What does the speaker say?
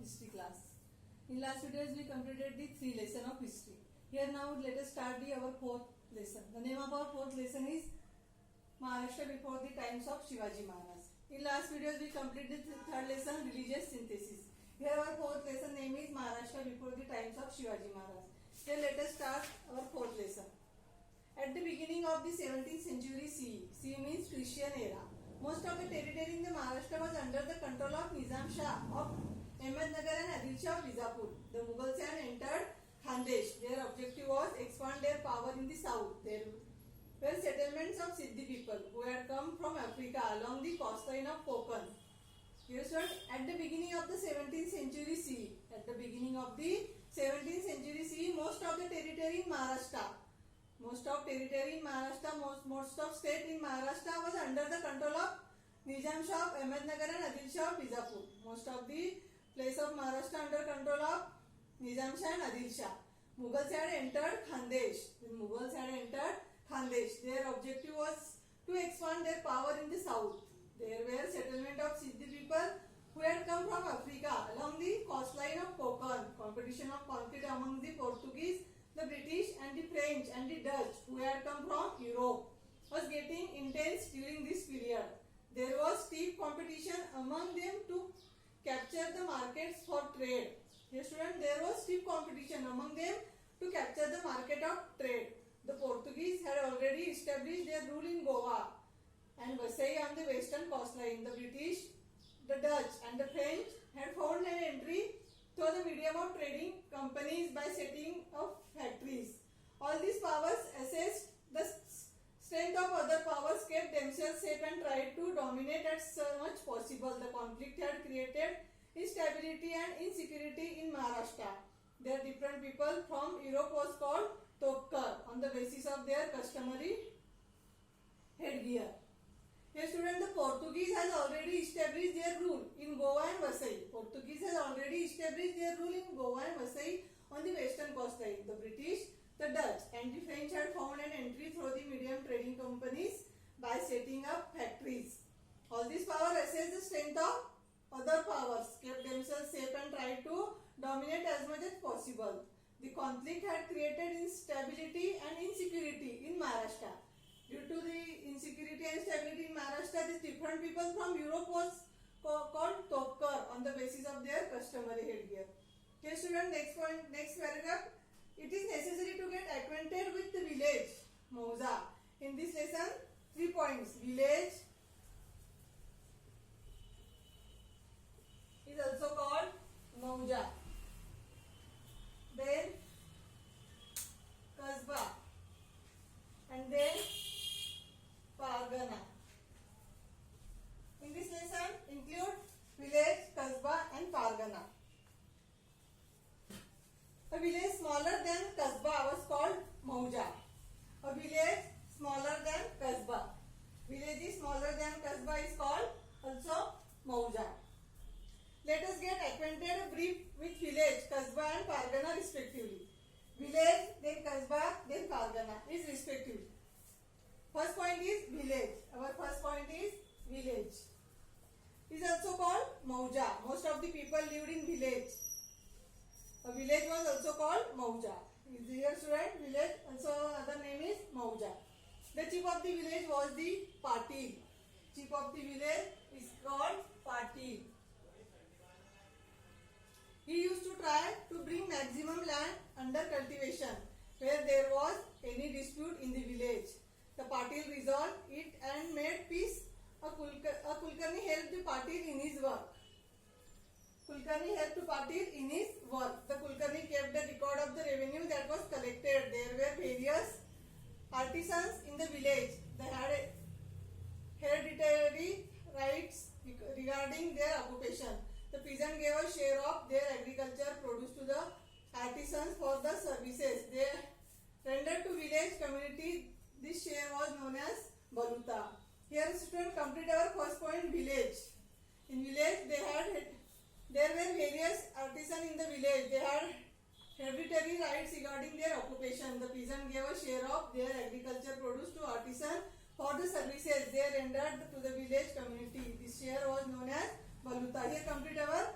history class. In last videos we completed the 3 lesson of history. Here now let us start our 4th lesson. The name of our 4th lesson is Maharashtra before the times of Shivaji Maharaj. In last videos we completed the 3rd lesson, religious synthesis. Here our 4th lesson name is Maharashtra before the times of Shivaji Maharaj. Here let us start our 4th lesson. At the beginning of the 17th century CE, CE means Christian era, most of the territory in the Maharashtra was under the control of Nizam Shah of Ahmednagar and Adil Shah of Bijapur. The Mughals had entered Khandesh. Their objective was expand their power in the south. There were settlements of Siddhi people who had come from Africa along the coastline of Konkan. Here's what at the beginning of the 17th century CE. At the beginning of the 17th century CE, most of the territory in Maharashtra, most of state in Maharashtra was under the control of Nizam Shah of Ahmednagar and Adil Shah of Bijapur. Most of the place of Maharashtra under control of Nizam Shah and Adil Shah. Mughals had entered Khandesh. The Mughals had entered Khandesh. Their objective was to expand their power in the south. There were settlement of Siddhi people who had come from Africa along the coastline of Konkan. Competition of conflict among the Portuguese, the British and the French and the Dutch who had come from Europe was getting intense during this period. There was steep competition among them to capture the markets for trade. Yes, students, there was steep competition among them to capture the market of trade. The Portuguese had already established their rule in Goa and Vasai on the western coastline. The British, the Dutch and the French had found an entry through the medium of trading companies by setting of factories. All these powers assessed the strength of other powers, kept themselves safe and tried to dominate as much possible. The conflict had created instability and insecurity in Maharashtra. Their different people from Europe was called Topkar on the basis of their customary headgear. Here students, the Portuguese has already established their rule in Goa and Vasai. Portuguese has already established their rule in Goa and Vasai on the western coastline. The British, the Dutch and the French had found an entry through the medium trading companies by setting up factories. All these powers assessed the strength of other powers, kept themselves safe and tried to dominate as much as possible. The conflict had created instability and insecurity in Maharashtra. Due to the insecurity and instability in Maharashtra, these different people from Europe was called Topkar on the basis of their customary headgear. Okay student, next paragraph. It is necessary to get acquainted with the village, Mauza. In this lesson, 3 points. Village is also called Mauza. Then Kasbah. And then Pargana. In this lesson, include village, Kasbah and Pargana. A village smaller than Kasbah was called Mauza. A village smaller than Kasbah. Village is smaller than Kasbah is called also Mauza. Let us get acquainted brief with village, Kasbah and Pargana respectively. Village, then Kasbah, then Pargana is respectively. First point is village. Our first point is village. It is also called Mauza. Most of the people lived in village. A village was also called Mauza. Is here student? Village also other name is Mauza. The chief of the village was the Patil. Chief of the village is called Patil. He used to try to bring maximum land under cultivation where there was any dispute in the village. The Patil resolved it and made peace. A Kulkarni helped the Patil in his work. Kulkarni helped to Patil in his work. The Kulkarni kept the record of the revenue that was collected. There were various artisans in the village. They had hereditary rights regarding their occupation. The peasant gave a share of their agriculture produce to the artisans for the services they rendered to village community. This share was known as Baluta. Here students, complete our first point, village. In village there were various artisans in the village. They had hereditary rights regarding their occupation. The peasant gave a share of their agriculture produce to artisans for the services they rendered to the village community. This share was known as Baluta. Here complete our